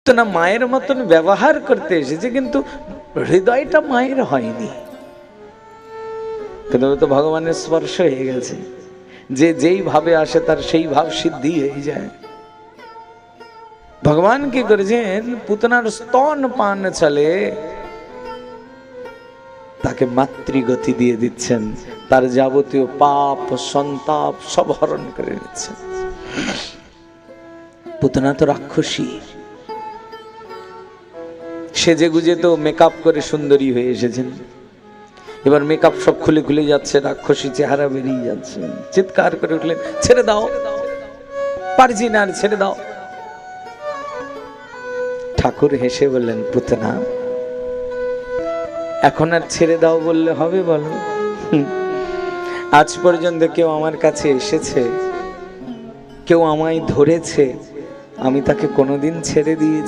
পুতনা মায়ের মতন ব্যবহার করতে এসেছে, কিন্তু হৃদয়টা মায়ের হয়নি। কিন্তু তো ভগবানের স্পর্শ হয়ে গেছে, যে যেই ভাবে আসে তার সেই ভাব সিদ্ধি হয়ে যায়। ভগবান কি করেছেন, পুতনার স্তন পান চলে তাকে মাতৃগতি দিয়ে দিচ্ছেন, তার যাবতীয় পাপ সন্তাপ সব হরণ করে নিচ্ছেন। পুতনা তো রাক্ষসী, সেজে গুজে তো মেকআপ করে সুন্দরী হয়ে এসেছেন, এবার মেকআপ সব খুলে খুলে যাচ্ছে, রাক্ষসী চেহারা বেরিয়ে যাচ্ছে। চিৎকার করে উঠলেন, ছেড়ে দাও, পারছি না আর, ছেড়ে দাও। ঠাকুর হেসে বললেন, পুতনা এখন আর ছেড়ে দাও বললে হবে বলো? আজ পর্যন্ত কেউ আমার কাছে এসেছে, কেউ আমায় ধরেছে, আমি তাকে কোনোদিন ছেড়ে দিয়েছি?